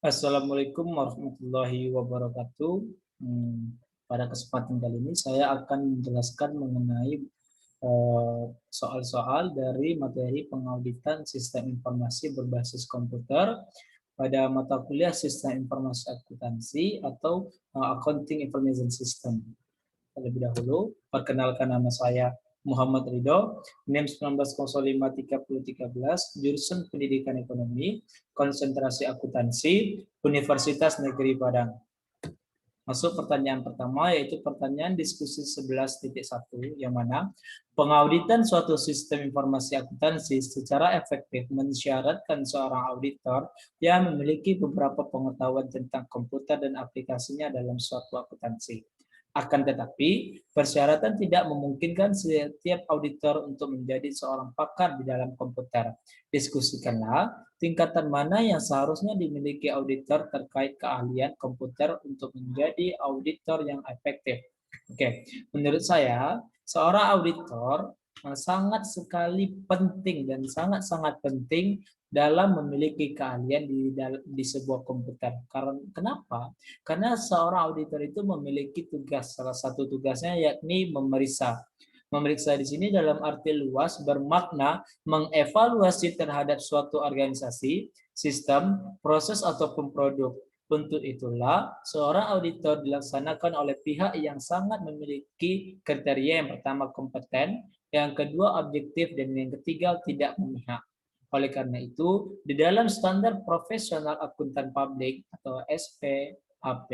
Assalamualaikum warahmatullahi wabarakatuh. Pada kesempatan kali ini saya akan menjelaskan mengenai soal-soal dari materi pengauditan sistem informasi berbasis komputer pada mata kuliah Sistem Informasi Akuntansi atau Accounting Information System. Terlebih dahulu, perkenalkan nama saya Muhammad Ridho, NIM 19053013, jurusan Pendidikan Ekonomi, konsentrasi akuntansi, Universitas Negeri Padang. Masuk pertanyaan pertama, yaitu pertanyaan diskusi 11.1, yang mana pengauditan suatu sistem informasi akuntansi secara efektif mensyaratkan seorang auditor yang memiliki beberapa pengetahuan tentang komputer dan aplikasinya dalam suatu akuntansi. Akan tetapi, persyaratan tidak memungkinkan setiap auditor untuk menjadi seorang pakar di dalam komputer. Diskusikanlah tingkatan mana yang seharusnya dimiliki auditor terkait keahlian komputer untuk menjadi auditor yang efektif. Oke, menurut saya, seorang auditor sangat sekali penting dan sangat-sangat penting dalam memiliki keahlian di sebuah komputer. Karena kenapa? Karena seorang auditor itu memiliki tugas, salah satu tugasnya yakni memeriksa. Memeriksa di sini dalam arti luas bermakna mengevaluasi terhadap suatu organisasi, sistem, proses ataupun produk. Untuk itulah, seorang auditor dilaksanakan oleh pihak yang sangat memiliki kriteria yang pertama kompeten, yang kedua objektif, dan yang ketiga tidak memihak. Oleh karena itu, di dalam standar profesional akuntan publik atau SPAP,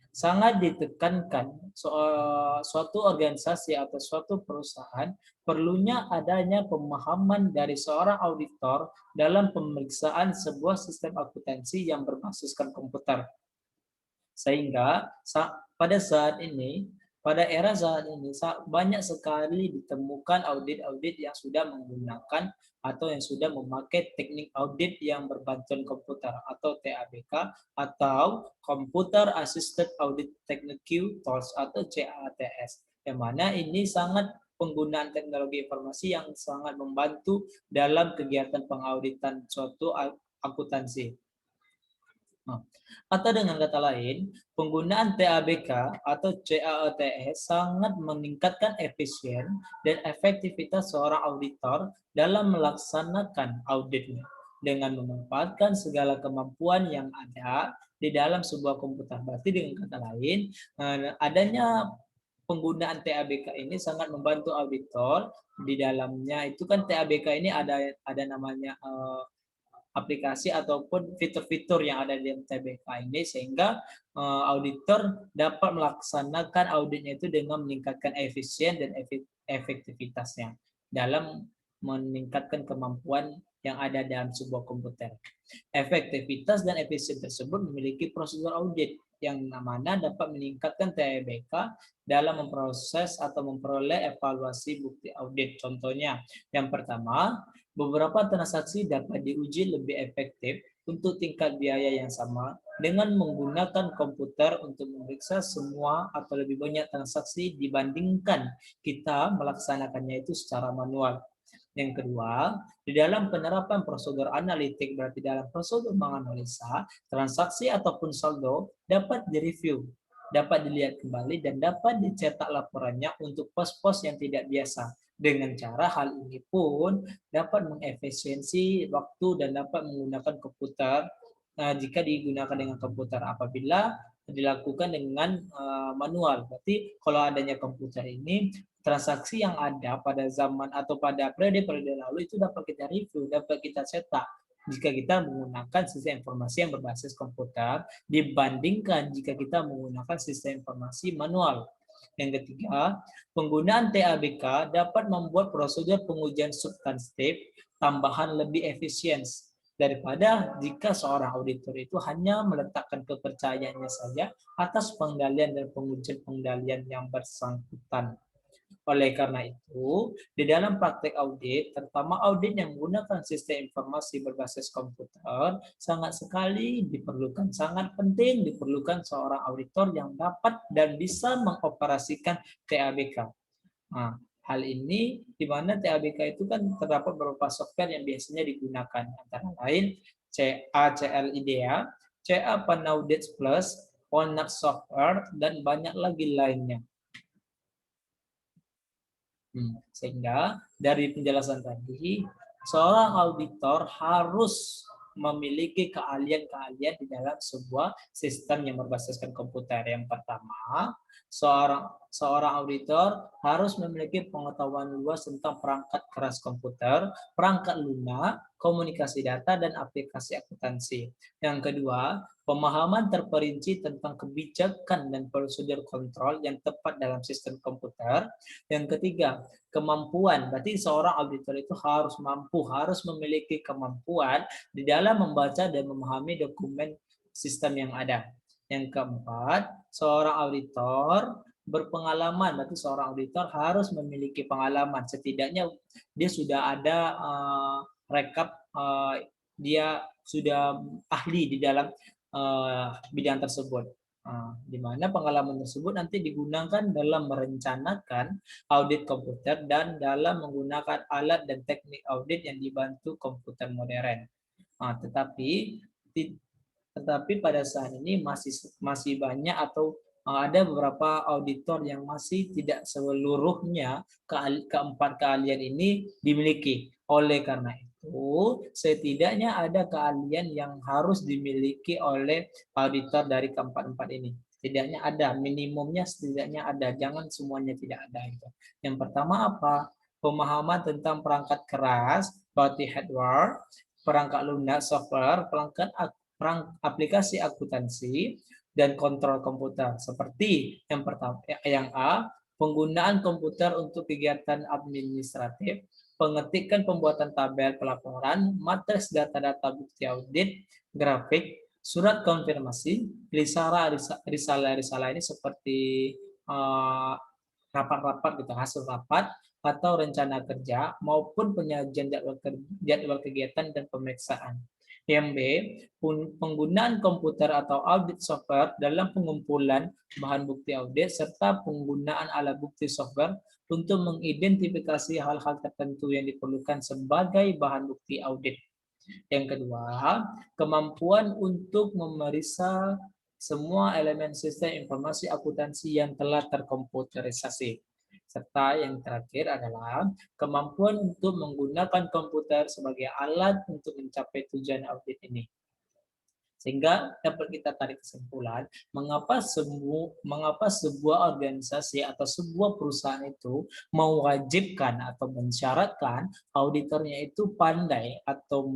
sangat ditekankan suatu organisasi atau suatu perusahaan perlunya adanya pemahaman dari seorang auditor dalam pemeriksaan sebuah sistem akuntansi yang berbasiskan komputer. Sehingga pada saat ini, pada era saat ini, banyak sekali ditemukan audit-audit yang sudah menggunakan atau yang sudah memakai teknik audit yang berbantuan komputer atau TABK atau Computer Assisted Audit Technique Tools atau CATS. Yang mana ini sangat penggunaan teknologi informasi yang sangat membantu dalam kegiatan pengauditan suatu akuntansi. Atau dengan kata lain, penggunaan TABK atau CAATS sangat meningkatkan efisien dan efektivitas seorang auditor dalam melaksanakan auditnya dengan memanfaatkan segala kemampuan yang ada di dalam sebuah komputer. Berarti dengan kata lain, adanya penggunaan TABK ini sangat membantu auditor. Di dalamnya itu kan TABK ini ada namanya aplikasi ataupun fitur-fitur yang ada di MTBK ini, sehingga auditor dapat melaksanakan auditnya itu dengan meningkatkan efisien dan efektivitasnya dalam meningkatkan kemampuan yang ada dalam sebuah komputer. Efektivitas dan efisien tersebut memiliki prosedur audit yang mana dapat meningkatkan TBK dalam memproses atau memperoleh evaluasi bukti audit. Contohnya, yang pertama, beberapa transaksi dapat diuji lebih efektif untuk tingkat biaya yang sama dengan menggunakan komputer untuk memeriksa semua atau lebih banyak transaksi dibandingkan kita melaksanakannya itu secara manual. Yang kedua, di dalam penerapan prosedur analitik, berarti dalam prosedur menganalisa, transaksi ataupun saldo dapat direview, dapat dilihat kembali, dan dapat dicetak laporannya untuk pos-pos yang tidak biasa. Dengan cara hal ini pun dapat mengefisiensi waktu dan dapat menggunakan komputer jika digunakan dengan komputer. Apabila dilakukan dengan manual, berarti kalau adanya komputer ini, transaksi yang ada pada zaman atau pada periode-periode lalu itu dapat kita review, dapat kita cetak jika kita menggunakan sistem informasi yang berbasis komputer dibandingkan jika kita menggunakan sistem informasi manual. Yang ketiga, penggunaan TABK dapat membuat prosedur pengujian substantif tambahan lebih efisien daripada jika seorang auditor itu hanya meletakkan kepercayaannya saja atas pengendalian dan pengujian pengendalian yang bersangkutan. Oleh karena itu, di dalam praktek audit, terutama audit yang menggunakan sistem informasi berbasis komputer, sangat sekali diperlukan, sangat penting diperlukan seorang auditor yang dapat dan bisa mengoperasikan TABK. Nah, hal ini di mana TABK itu kan terdapat beberapa software yang biasanya digunakan, antara lain CACL IDEA, CA Panaudit Plus, Walnut Software, dan banyak lagi lainnya. Sehingga dari penjelasan tadi, seorang auditor harus memiliki keahlian-keahlian di dalam sebuah sistem yang berbasiskan komputer. Yang pertama, seorang auditor harus memiliki pengetahuan luas tentang perangkat keras komputer, perangkat lunak, komunikasi data, dan aplikasi akuntansi. Yang kedua, pemahaman terperinci tentang kebijakan dan prosedur kontrol yang tepat dalam sistem komputer. Yang ketiga, kemampuan. Berarti seorang auditor itu harus memiliki kemampuan di dalam membaca dan memahami dokumen sistem yang ada. Yang keempat, seorang auditor berpengalaman. Berarti seorang auditor harus memiliki pengalaman. Setidaknya dia sudah ada dia sudah ahli di dalam bidang tersebut. Di mana pengalaman tersebut nanti digunakan dalam merencanakan audit komputer dan dalam menggunakan alat dan teknik audit yang dibantu komputer modern. Tetapi pada saat ini masih banyak atau ada beberapa auditor yang masih tidak seluruhnya keempat keahlian ini dimiliki. Oleh karena itu, setidaknya ada keahlian yang harus dimiliki oleh auditor dari keempat-empat ini. Setidaknya ada, minimumnya setidaknya ada, jangan semuanya tidak ada. Yang pertama apa? Pemahaman tentang perangkat keras, berarti hardware, perangkat lunak, software, aplikasi akuntansi, dan kontrol komputer. Seperti yang pertama, yang A, penggunaan komputer untuk kegiatan administratif, pengetikan pembuatan tabel pelaporan, matriks data-data bukti audit, grafik, surat konfirmasi, risalah ini seperti rapat-rapat gitu, hasil rapat atau rencana kerja maupun penyajian jadwal kegiatan dan pemeriksaan. Yang B, penggunaan komputer atau audit software dalam pengumpulan bahan bukti audit serta penggunaan alat bukti software untuk mengidentifikasi hal-hal tertentu yang diperlukan sebagai bahan bukti audit. Yang kedua, kemampuan untuk memeriksa semua elemen sistem informasi akuntansi yang telah terkomputerisasi. Serta yang terakhir adalah kemampuan untuk menggunakan komputer sebagai alat untuk mencapai tujuan audit ini. Sehingga dapat kita tarik kesimpulan, mengapa sebuah organisasi atau sebuah perusahaan itu mewajibkan atau mensyaratkan auditornya itu pandai atau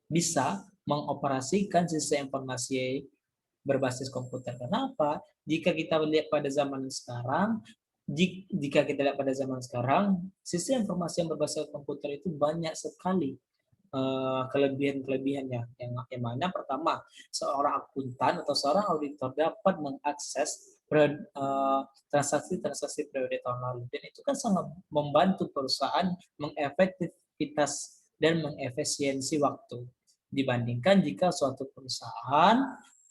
bisa mengoperasikan sistem informasi berbasis komputer. Kenapa? Jika kita lihat pada zaman sekarang, sistem informasi yang berbasis komputer itu banyak sekali kelebihan-kelebihannya. Yang mana pertama, seorang akuntan atau seorang auditor dapat mengakses transaksi-transaksi periode tahun lalu, dan itu kan sangat membantu perusahaan mengefektivitas dan mengefisiensi waktu dibandingkan jika suatu perusahaan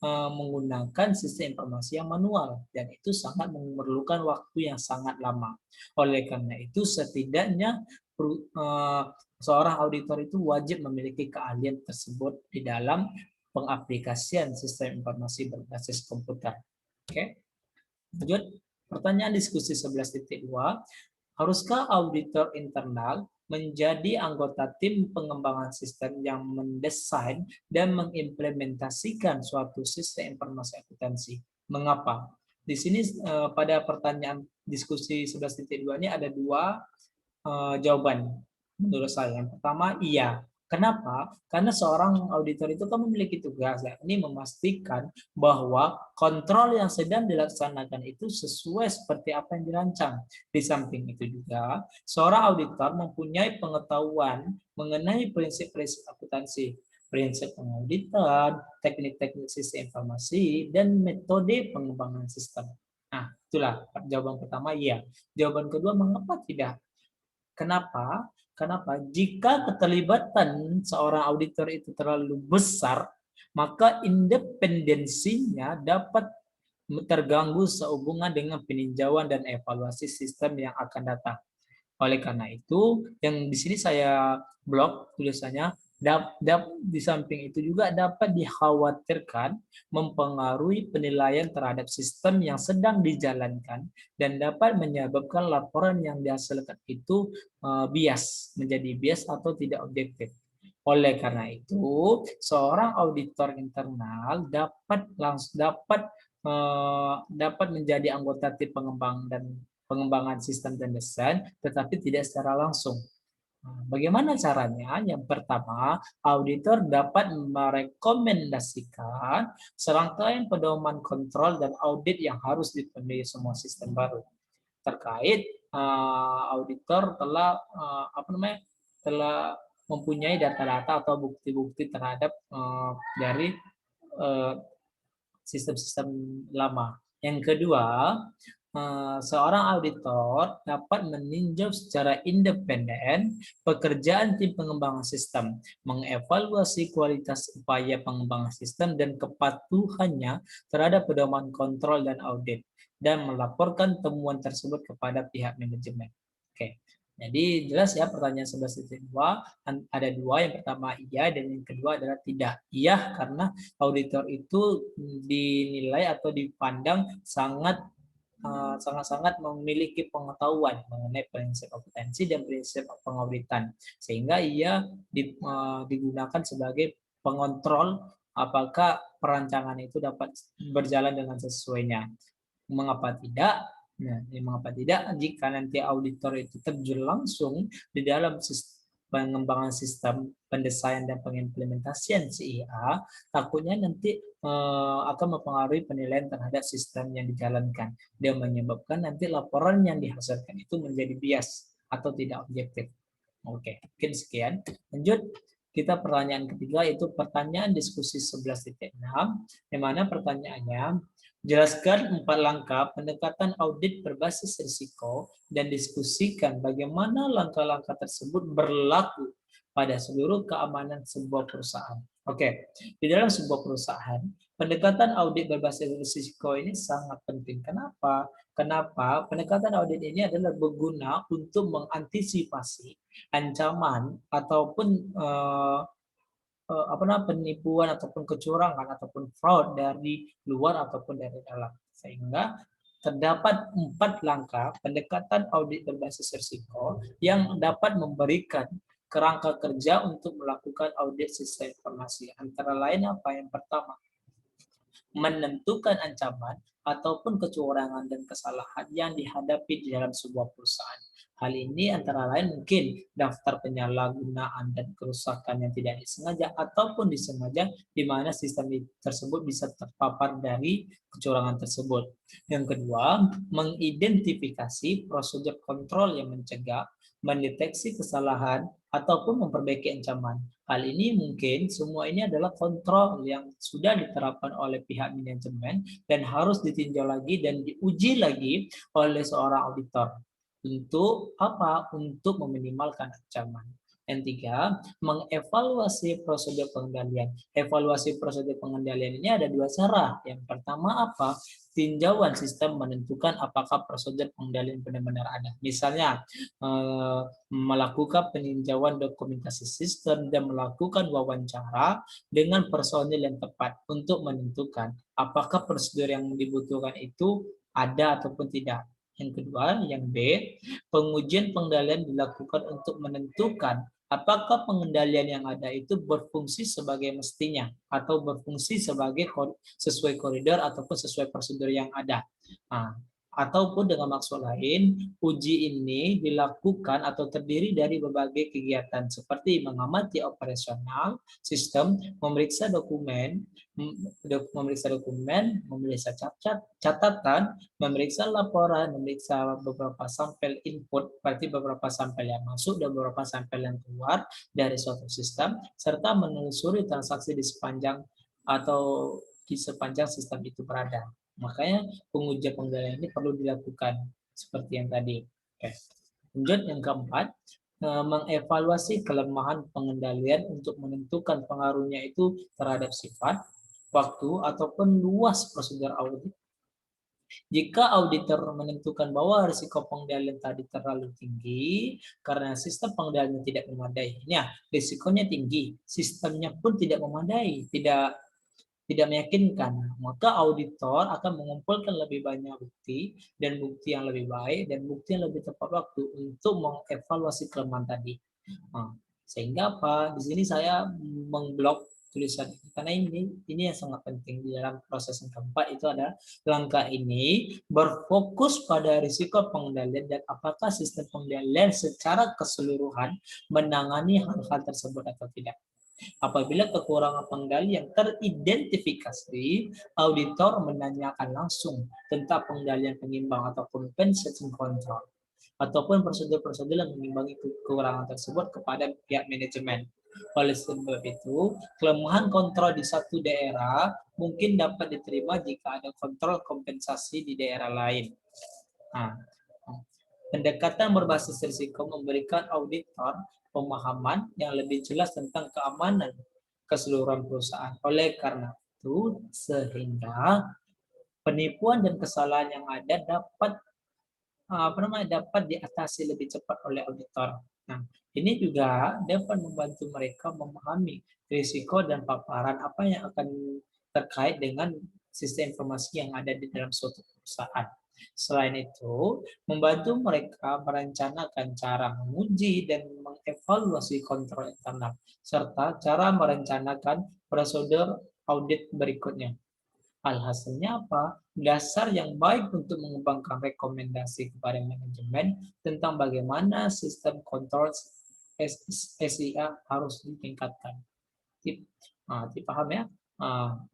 menggunakan sistem informasi yang manual, dan itu sangat memerlukan waktu yang sangat lama. Oleh karena itu, setidaknya seorang auditor itu wajib memiliki keahlian tersebut di dalam pengaplikasian sistem informasi berbasis komputer. Oke. Lanjut, pertanyaan diskusi 11.2. Haruskah auditor internal menjadi anggota tim pengembangan sistem yang mendesain dan mengimplementasikan suatu sistem informasi akuntansi? Mengapa? Di sini pada pertanyaan diskusi 11.2 ini ada dua jawaban menurut saya. Yang pertama, iya. Kenapa? Karena seorang auditor itu kan memiliki tugas, yakni memastikan bahwa kontrol yang sedang dilaksanakan itu sesuai seperti apa yang dirancang. Di samping itu juga, seorang auditor mempunyai pengetahuan mengenai prinsip-prinsip akuntansi, prinsip pengauditan, teknik-teknik sistem informasi, dan metode pengembangan sistem. Nah, itulah jawaban pertama, iya. Jawaban kedua, mengapa tidak? Kenapa? Jika keterlibatan seorang auditor itu terlalu besar, maka independensinya dapat terganggu sehubungan dengan peninjauan dan evaluasi sistem yang akan datang. Oleh karena itu, yang di sini saya blok tulisannya, Di samping itu juga dapat dikhawatirkan mempengaruhi penilaian terhadap sistem yang sedang dijalankan dan dapat menyebabkan laporan yang dihasilkan itu bias, menjadi bias atau tidak objektif. Oleh karena itu, seorang auditor internal dapat menjadi anggota tim pengembang dan pengembangan sistem dan desain, tetapi tidak secara langsung. Bagaimana caranya? Yang pertama, auditor dapat merekomendasikan serangkaian pedoman kontrol dan audit yang harus dipenuhi semua sistem baru. Terkait auditor telah mempunyai data-data atau bukti-bukti terhadap dari sistem-sistem lama. Yang kedua, seorang auditor dapat meninjau secara independen pekerjaan tim pengembangan sistem, mengevaluasi kualitas upaya pengembangan sistem dan kepatuhannya terhadap pedoman kontrol dan audit, dan melaporkan temuan tersebut kepada pihak manajemen. Oke. Jadi jelas ya pertanyaan 11.2 ada dua, yang pertama iya dan yang kedua adalah tidak. Iya karena auditor itu dinilai atau dipandang sangat-sangat memiliki pengetahuan mengenai prinsip kompetensi dan prinsip pengauditan, sehingga ia digunakan sebagai pengontrol apakah perancangan itu dapat berjalan dengan sesuainya. Mengapa tidak? Nah, mengapa tidak jika nanti auditor itu terjun langsung di dalam pengembangan sistem, pendesain dan pengimplementasian CIA, takutnya nanti akan mempengaruhi penilaian terhadap sistem yang dijalankan dan menyebabkan nanti laporan yang dihasilkan itu menjadi bias atau tidak objektif. Oke, mungkin sekian. Lanjut, kita pertanyaan ketiga, yaitu pertanyaan diskusi 11.6, di mana pertanyaannya, jelaskan 4 langkah pendekatan audit berbasis risiko dan diskusikan bagaimana langkah-langkah tersebut berlaku pada seluruh keamanan sebuah perusahaan. Oke, di dalam sebuah perusahaan, pendekatan audit berbasis risiko ini sangat penting. Kenapa? Kenapa? Pendekatan audit ini adalah berguna untuk mengantisipasi ancaman ataupun penipuan ataupun kecurangan ataupun fraud dari luar ataupun dari dalam, sehingga terdapat 4 langkah pendekatan audit berbasis risiko yang dapat memberikan kerangka kerja untuk melakukan audit sistem informasi. Antara lain apa? Yang pertama, menentukan ancaman ataupun kecurangan dan kesalahan yang dihadapi di dalam sebuah perusahaan. Hal ini antara lain mungkin daftar penyalahgunaan dan kerusakan yang tidak disengaja ataupun disengaja, di mana sistem tersebut bisa terpapar dari kecurangan tersebut. Yang kedua, mengidentifikasi prosedur kontrol yang mencegah, mendeteksi kesalahan, ataupun memperbaiki ancaman. Hal ini mungkin semua ini adalah kontrol yang sudah diterapkan oleh pihak manajemen dan harus ditinjau lagi dan diuji lagi oleh seorang auditor. Untuk apa? Untuk meminimalkan ancaman. Yang tiga, mengevaluasi prosedur pengendalian. Evaluasi prosedur pengendalian ini ada 2 cara. Yang pertama apa? Tinjauan sistem menentukan apakah prosedur pengendalian benar-benar ada. Misalnya, melakukan peninjauan dokumentasi sistem dan melakukan wawancara dengan personil yang tepat untuk menentukan apakah prosedur yang dibutuhkan itu ada ataupun tidak. Yang kedua, yang B, pengujian pengendalian dilakukan untuk menentukan apakah pengendalian yang ada itu berfungsi sebagai mestinya atau berfungsi sebagai sesuai koridor ataupun sesuai prosedur yang ada. Nah, ataupun dengan maksud lain, uji ini dilakukan atau terdiri dari berbagai kegiatan seperti mengamati operasional sistem, memeriksa dokumen, memeriksa catatan, memeriksa laporan, memeriksa beberapa sampel input, berarti beberapa sampel yang masuk dan beberapa sampel yang keluar dari suatu sistem, serta menelusuri transaksi di sepanjang sistem itu berada. Makanya pengujian pengendalian ini perlu dilakukan seperti yang tadi. Oke. Lanjut yang keempat, mengevaluasi kelemahan pengendalian untuk menentukan pengaruhnya itu terhadap sifat, waktu, ataupun luas prosedur audit. Jika auditor menentukan bahwa risiko pengendalian tadi terlalu tinggi karena sistem pengendalian tidak memadai, ya risikonya tinggi, sistemnya pun tidak memadai, tidak meyakinkan, maka auditor akan mengumpulkan lebih banyak bukti dan bukti yang lebih baik dan bukti yang lebih tepat waktu untuk mengevaluasi kelemahan tadi. Nah, sehingga apa? Di sini saya mengblok tulisan ini karena ini yang sangat penting di dalam proses yang keempat itu adalah langkah ini berfokus pada risiko pengendalian dan apakah sistem pengendalian secara keseluruhan menangani hal-hal tersebut atau tidak. Apabila kekurangan pengendalian teridentifikasi, auditor menanyakan langsung tentang pengendalian pengimbang atau compensation control ataupun prosedur-prosedur yang mengimbangi kekurangan tersebut kepada pihak manajemen. Oleh sebab itu, kelemahan kontrol di satu daerah mungkin dapat diterima jika ada kontrol kompensasi di daerah lain. Nah, pendekatan berbasis risiko memberikan auditor pemahaman yang lebih jelas tentang keamanan keseluruhan perusahaan. Oleh karena itu, sehingga penipuan dan kesalahan yang ada dapat diatasi lebih cepat oleh auditor. Nah, ini juga dapat membantu mereka memahami risiko dan paparan apa yang akan terkait dengan sistem informasi yang ada di dalam suatu perusahaan. Selain itu, membantu mereka merencanakan cara menguji dan mengevaluasi kontrol internal, serta cara merencanakan prosedur audit berikutnya. Alhasilnya apa? Dasar yang baik untuk mengembangkan rekomendasi kepada manajemen tentang bagaimana sistem kontrol SIA harus ditingkatkan. Dipaham ya?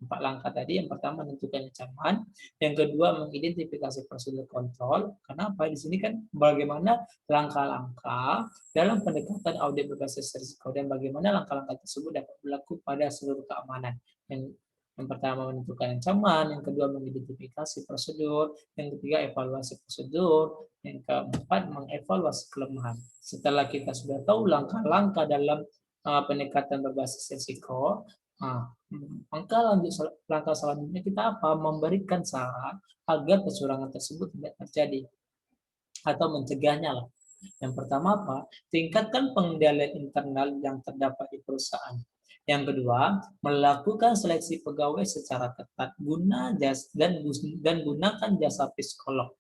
Empat langkah tadi. Yang pertama menentukan ancaman, yang kedua mengidentifikasi prosedur kontrol. Kenapa? Di sini kan bagaimana langkah-langkah dalam pendekatan audit berbasis risiko dan bagaimana langkah-langkah tersebut dapat berlaku pada seluruh keamanan. Yang pertama menentukan ancaman, yang kedua mengidentifikasi prosedur, yang ketiga evaluasi prosedur, yang keempat mengevaluasi kelemahan. Setelah kita sudah tahu langkah-langkah dalam pendekatan berbasis risiko, maka langkah selanjutnya kita apa? Memberikan saran agar kecurangan tersebut tidak terjadi atau mencegahnya lah. Yang pertama apa? Tingkatkan pengendalian internal yang terdapat di perusahaan. Yang kedua, melakukan seleksi pegawai secara ketat dan gunakan jasa psikolog.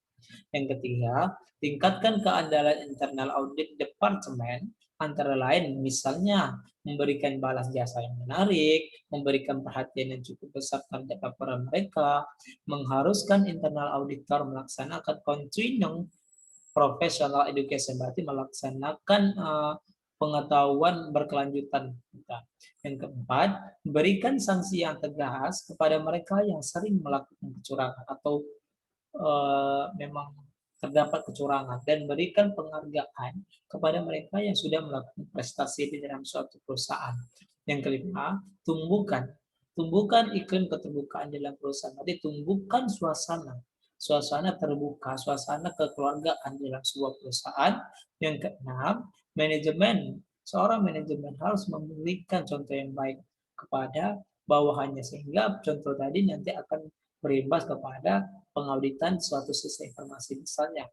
Yang ketiga, tingkatkan keandalan internal audit departemen antara lain misalnya memberikan balas jasa yang menarik, memberikan perhatian yang cukup besar terhadap laporan mereka, mengharuskan internal auditor melaksanakan continuing professional education, berarti melaksanakan pengetahuan berkelanjutan. Yang keempat, berikan sanksi yang tegas kepada mereka yang sering melakukan kecurangan atau memang terdapat kecurangan dan berikan penghargaan kepada mereka yang sudah melakukan prestasi di dalam suatu perusahaan. Yang kelima, tumbuhkan iklim keterbukaan dalam perusahaan. Jadi tumbuhkan suasana terbuka, suasana kekeluargaan dalam sebuah perusahaan. Yang keenam, seorang manajemen harus memberikan contoh yang baik kepada bawahannya sehingga contoh tadi nanti akan berimbas kepada pengauditan suatu sistem informasi, misalnya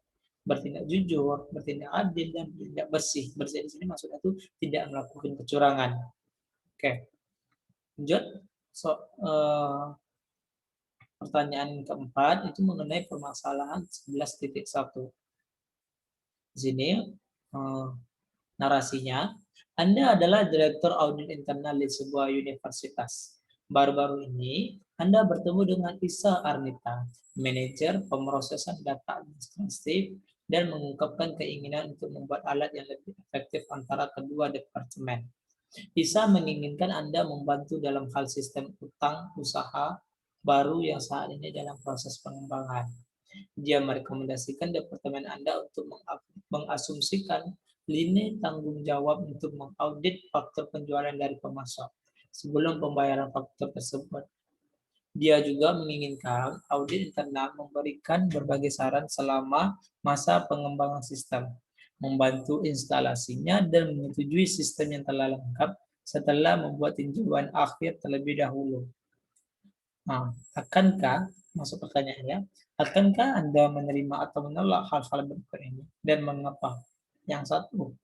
bertindak jujur, bertindak adil, dan bertindak bersih. Bersih di sini maksudnya itu tidak melakukan kecurangan. Oke, lanjut. Pertanyaan keempat itu mengenai permasalahan 11.1. Di sini narasinya, Anda adalah direktur audit internal di sebuah universitas. Baru-baru ini, Anda bertemu dengan Isa Arnita, manajer pemrosesan data administratif, dan mengungkapkan keinginan untuk membuat alat yang lebih efektif antara kedua departemen. Isa menginginkan Anda membantu dalam hal sistem utang usaha baru yang saat ini dalam proses pengembangan. Dia merekomendasikan departemen Anda untuk mengasumsikan lini tanggung jawab untuk mengaudit faktur penjualan dari pemasok sebelum pembayaran faktur tersebut. Dia juga menginginkan audit internal memberikan berbagai saran selama masa pengembangan sistem, membantu instalasinya dan menyetujui sistem yang telah lengkap setelah membuat tinjauan akhir terlebih dahulu. Nah, akankah, masuk pertanyaannya, akankah Anda menerima atau menolak hal-hal berikut ini dan mengapa? Yang satu,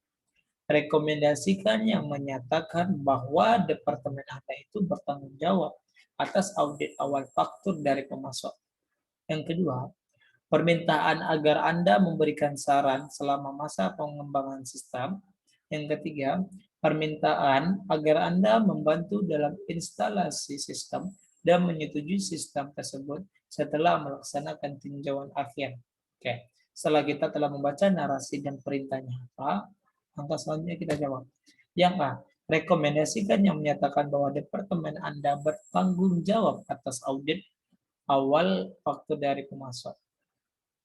rekomendasikan yang menyatakan bahwa departemen Anda itu bertanggung jawab atas audit awal faktur dari pemasok. Yang kedua, permintaan agar Anda memberikan saran selama masa pengembangan sistem. Yang ketiga, permintaan agar Anda membantu dalam instalasi sistem dan menyetujui sistem tersebut setelah melaksanakan tinjauan akhir. Oke, setelah kita telah membaca narasi dan perintahnya apa, langkah selanjutnya kita jawab. Yang A, rekomendasikan yang menyatakan bahwa departemen Anda bertanggung jawab atas audit awal faktur dari pemasok.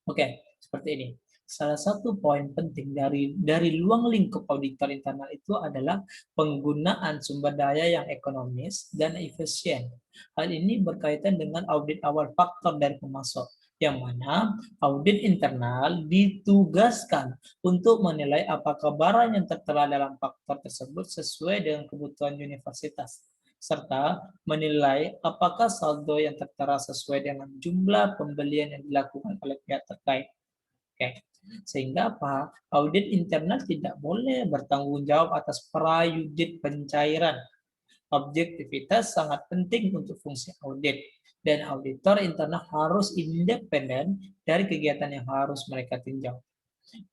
Oke, seperti ini. Salah satu poin penting dari ruang lingkup auditor internal itu adalah penggunaan sumber daya yang ekonomis dan efisien. Hal ini berkaitan dengan audit awal faktor dari pemasok, yang mana audit internal ditugaskan untuk menilai apakah barang yang tertera dalam faktor tersebut sesuai dengan kebutuhan universitas, serta menilai apakah saldo yang tertera sesuai dengan jumlah pembelian yang dilakukan oleh pihak terkait. Oke. Sehingga apa? Audit internal tidak boleh bertanggung jawab atas prayudit pencairan. Objektivitas sangat penting untuk fungsi audit, dan auditor internal harus independen dari kegiatan yang harus mereka tinjau.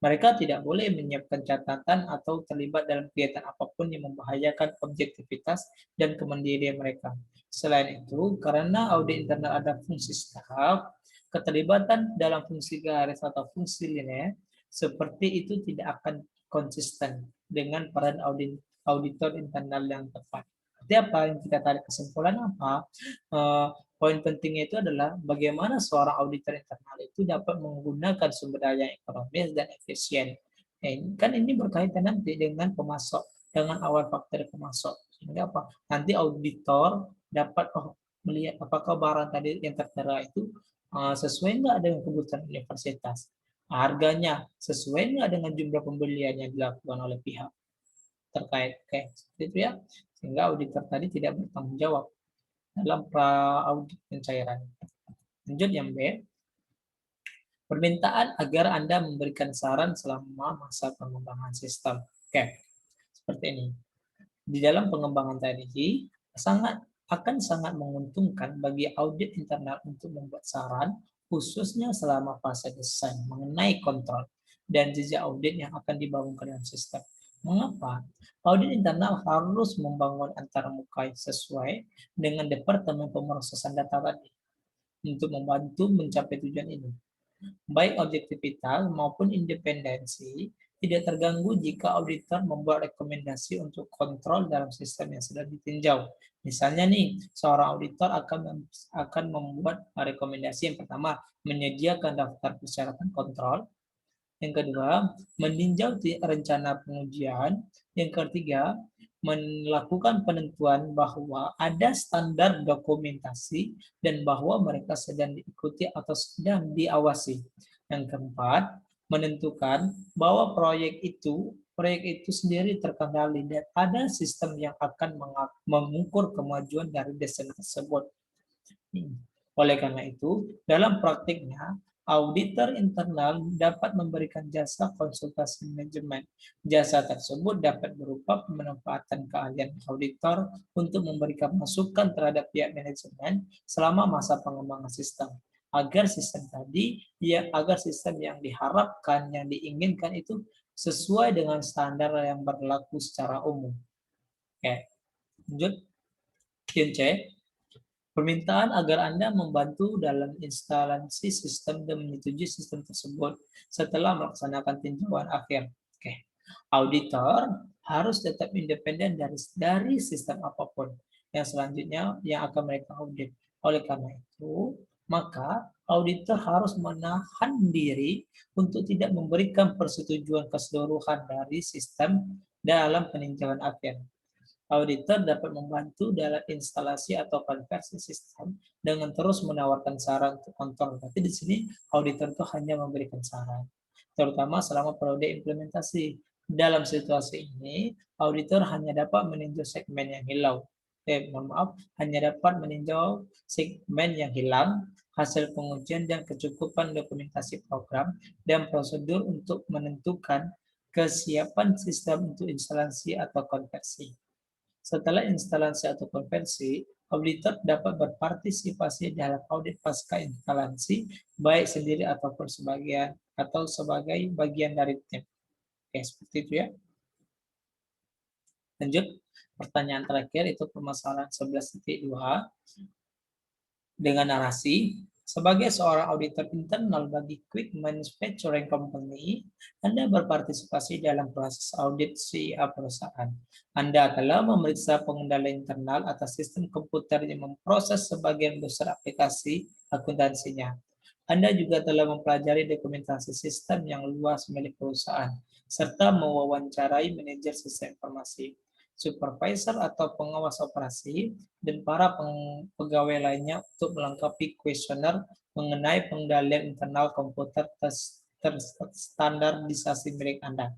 Mereka tidak boleh menyiapkan catatan atau terlibat dalam kegiatan apapun yang membahayakan objektivitas dan kemandirian mereka. Selain itu, karena audit internal ada fungsi staf, keterlibatan dalam fungsi garis atau fungsi linear seperti itu tidak akan konsisten dengan peran auditor internal yang tepat. Jadi apa yang kita tarik kesimpulan apa? Poin pentingnya itu adalah bagaimana seorang auditor internal itu dapat menggunakan sumber daya ekonomis dan efisien. Kan ini berkaitan nanti dengan pemasok, dengan awal faktor pemasok. Sehingga apa? Nanti auditor dapat melihat apakah barang tadi yang tertera itu sesuai nggak dengan kebutuhan universitas. Harganya sesuai nggak dengan jumlah pembelian yang dilakukan oleh pihak terkait. Oke, seperti itu ya. Sehingga auditor tadi tidak bertanggung jawab dalam pra-audit pencairan. Lanjut yang B, permintaan agar Anda memberikan saran selama masa pengembangan sistem. Oke, seperti ini. Di dalam pengembangan tadi, sangat menguntungkan bagi audit internal untuk membuat saran, khususnya selama fase desain mengenai kontrol dan jejak audit yang akan dibangun ke dalam sistem. Mengapa? Audit internal harus membangun antarmuka sesuai dengan Departemen Pemrosesan Data tadi untuk membantu mencapai tujuan ini. Baik objektivitas maupun independensi tidak terganggu jika auditor membuat rekomendasi untuk kontrol dalam sistem yang sudah ditinjau. Misalnya nih, seorang auditor akan membuat rekomendasi yang pertama, menyediakan daftar persyaratan kontrol. Yang kedua, meninjau rencana pengujian. Yang ketiga, melakukan penentuan bahwa ada standar dokumentasi dan bahwa mereka sedang diikuti atau sedang diawasi. Yang keempat, menentukan bahwa proyek itu sendiri terkendali dan ada sistem yang akan mengukur kemajuan dari desain tersebut. Oleh karena itu, dalam praktiknya, auditor internal dapat memberikan jasa konsultasi manajemen. Jasa tersebut dapat berupa pemanfaatan keahlian auditor untuk memberikan masukan terhadap pihak manajemen selama masa pengembangan sistem. Agar sistem yang diharapkan, yang diinginkan itu sesuai dengan standar yang berlaku secara umum. Oke, lanjut. C. Permintaan agar Anda membantu dalam instalasi sistem dan menyetujui sistem tersebut setelah melaksanakan tinjauan akhir. Oke. Auditor harus tetap independen dari sistem apapun yang selanjutnya yang akan mereka audit. Oleh karena itu, maka auditor harus menahan diri untuk tidak memberikan persetujuan keseluruhan dari sistem dalam peninjauan akhir. Auditor dapat membantu dalam instalasi atau konversi sistem dengan terus menawarkan saran untuk kontrol. Tapi di sini auditor itu hanya memberikan saran, terutama selama periode implementasi. Dalam situasi ini, auditor hanya dapat meninjau segmen yang hilau. mohon maaf, hanya dapat meninjau segmen yang hilang, hasil pengujian dan kecukupan dokumentasi program dan prosedur untuk menentukan kesiapan sistem untuk instalasi atau konversi. Setelah instalasi atau konversi, auditor dapat berpartisipasi dalam audit pasca instalasi, baik sendiri ataupun sebagai bagian dari tim. Oke, seperti itu ya. Lanjut, pertanyaan terakhir itu permasalahan 11.2 dengan narasi. Sebagai seorang auditor internal bagi Quick Manufacturing Company, Anda berpartisipasi dalam proses audit CIA perusahaan. Anda telah memeriksa pengendali internal atas sistem komputer yang memproses sebagian besar aplikasi akuntansinya. Anda juga telah mempelajari dokumentasi sistem yang luas milik perusahaan, serta mewawancarai manajer sistem informasi, supervisor atau pengawas operasi, dan para pegawai lainnya untuk melengkapi kuesioner mengenai pengendalian internal komputer terstandardisasi milik Anda.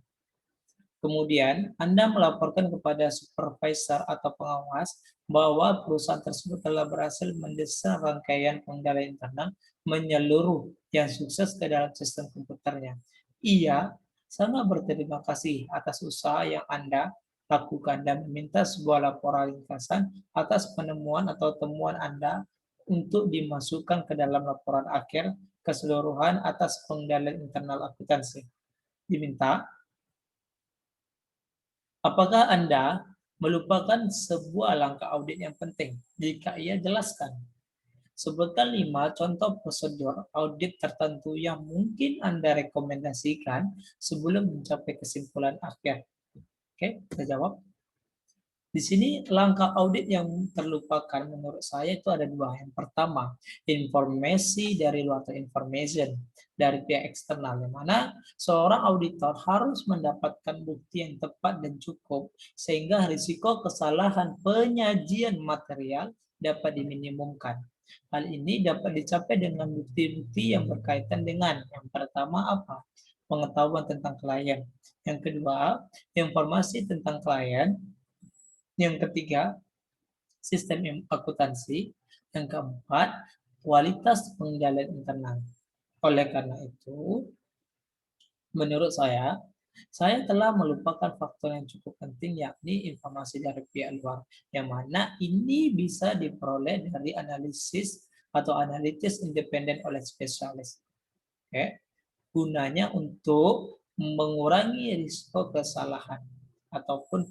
Kemudian, Anda melaporkan kepada supervisor atau pengawas bahwa perusahaan tersebut telah berhasil mendesain rangkaian pengendalian internal menyeluruh yang sukses ke dalam sistem komputernya. Ia sangat berterima kasih atas usaha yang Anda lakukan dan meminta sebuah laporan ringkasan atas penemuan atau temuan Anda untuk dimasukkan ke dalam laporan akhir keseluruhan atas pengendalian internal akuntansi. Diminta, apakah Anda melupakan sebuah langkah audit yang penting? Jika iya, jelaskan. Sebutkan 5 contoh prosedur audit tertentu yang mungkin Anda rekomendasikan sebelum mencapai kesimpulan akhir. Oke, kita jawab. Di sini langkah audit yang terlupakan menurut saya itu ada 2. Yang pertama, informasi dari luar atau information dari pihak eksternal, yang mana seorang auditor harus mendapatkan bukti yang tepat dan cukup sehingga risiko kesalahan penyajian material dapat diminimumkan. Hal ini dapat dicapai dengan bukti-bukti yang berkaitan dengan yang pertama apa? Pengetahuan tentang klien. Yang kedua, informasi tentang klien. Yang ketiga, sistem akuntansi. Yang keempat, kualitas pengendalian internal. Oleh karena itu, menurut saya telah melupakan faktor yang cukup penting, yakni informasi dari pihak luar, yang mana ini bisa diperoleh dari analisis atau analitis independen oleh spesialis. Oke. Gunanya untuk mengurangi risiko kesalahan ataupun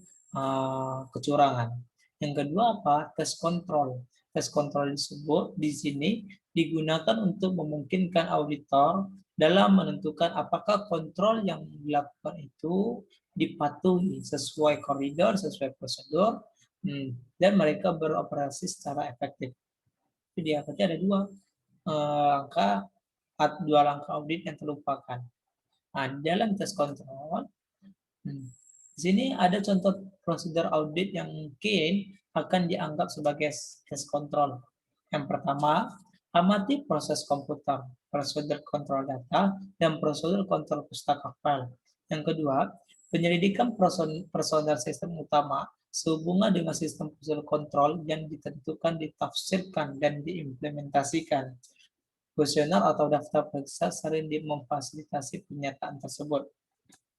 kecurangan. Yang kedua apa? Tes kontrol. Tes kontrol disebut di sini digunakan untuk memungkinkan auditor dalam menentukan apakah kontrol yang dilakukan itu dipatuhi sesuai koridor, sesuai prosedur, dan mereka beroperasi secara efektif. Jadi ada dua langkah audit yang terlupakan. Nah, dalam tes kontrol, di sini ada contoh prosedur audit yang mungkin akan dianggap sebagai tes kontrol. Yang pertama, amati proses komputer, prosedur kontrol data, dan prosedur kontrol pustaka file. Yang kedua, penyelidikan personal sistem utama sehubungan dengan sistem prosedur kontrol yang ditentukan, ditafsirkan, dan diimplementasikan. Kuesioner atau daftar periksa sering memfasilitasi pernyataan tersebut.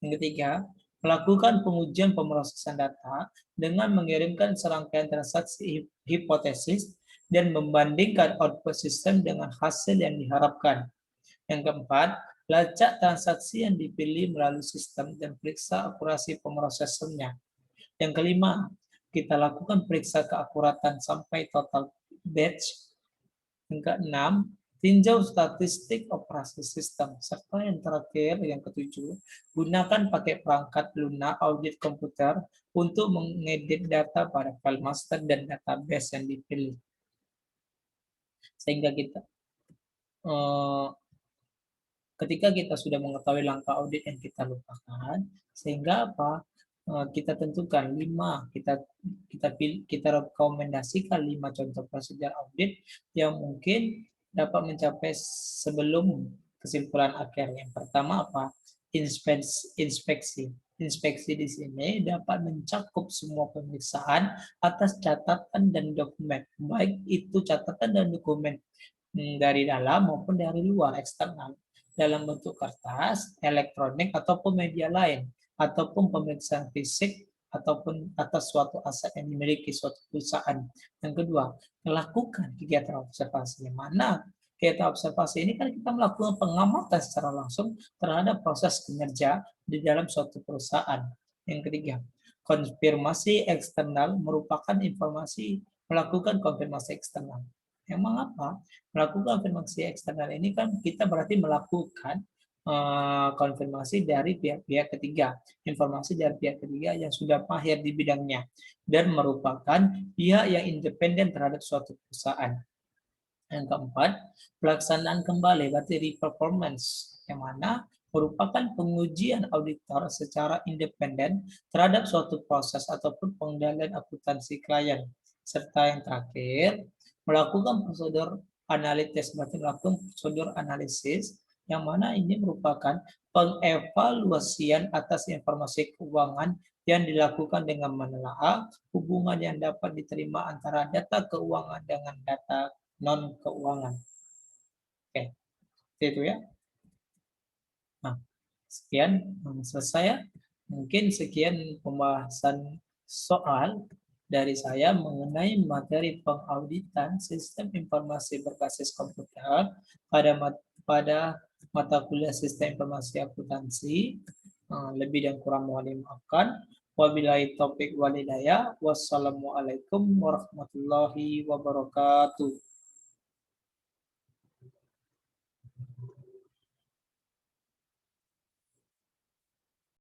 Yang ketiga, melakukan pengujian pemrosesan data dengan mengirimkan serangkaian transaksi hipotesis dan membandingkan output sistem dengan hasil yang diharapkan. Yang keempat, lacak transaksi yang dipilih melalui sistem dan periksa akurasi pemrosesannya. Yang kelima, kita lakukan periksa keakuratan sampai total batch. Yang keenam, tinjau statistik operasi sistem. Serta yang terakhir, yang ketujuh, gunakan pakai perangkat Luna audit komputer untuk mengedit data pada file master dan database yang dipilih. Sehingga ketika kita sudah mengetahui langkah audit yang kita lupakan, sehingga apa? Kita tentukan 5, kita rekomendasikan 5 contoh prosedur audit yang mungkin dapat mencapai sebelum kesimpulan akhir. Yang pertama apa? Inspeksi. Inspeksi di sini dapat mencakup semua pemeriksaan atas catatan dan dokumen, baik itu catatan dan dokumen dari dalam maupun dari luar eksternal, dalam bentuk kertas, elektronik, ataupun media lain, ataupun pemeriksaan fisik, ataupun atas suatu aset yang dimiliki suatu perusahaan. Yang kedua, melakukan kegiatan observasi. Yang mana kegiatan observasi ini kan kita melakukan pengamatan secara langsung terhadap proses kinerja di dalam suatu perusahaan. Yang ketiga, konfirmasi eksternal merupakan informasi melakukan konfirmasi eksternal. Yang mengapa? Melakukan konfirmasi eksternal ini kan kita berarti melakukan konfirmasi dari pihak-pihak ketiga, informasi dari pihak ketiga yang sudah mahir di bidangnya dan merupakan pihak yang independen terhadap suatu perusahaan. Yang keempat, pelaksanaan kembali berarti re-performance, yang mana merupakan pengujian auditor secara independen terhadap suatu proses ataupun pengendalian akuntansi klien. Serta yang terakhir, melakukan prosedur analitis, berarti melakukan prosedur analisis, yang mana ini merupakan pengevaluasian atas informasi keuangan yang dilakukan dengan menelaah hubungan yang dapat diterima antara data keuangan dengan data non keuangan. Oke, itu ya. Nah, sekian selesai ya. Mungkin sekian pembahasan soal dari saya mengenai materi pengauditan sistem informasi berbasis komputer pada mata kuliah sistem informasi akuntansi. Lebih dan kurang mohon dimaafkan. Wabillahi taufik walhidayah. Wassalamualaikum warahmatullahi wabarakatuh.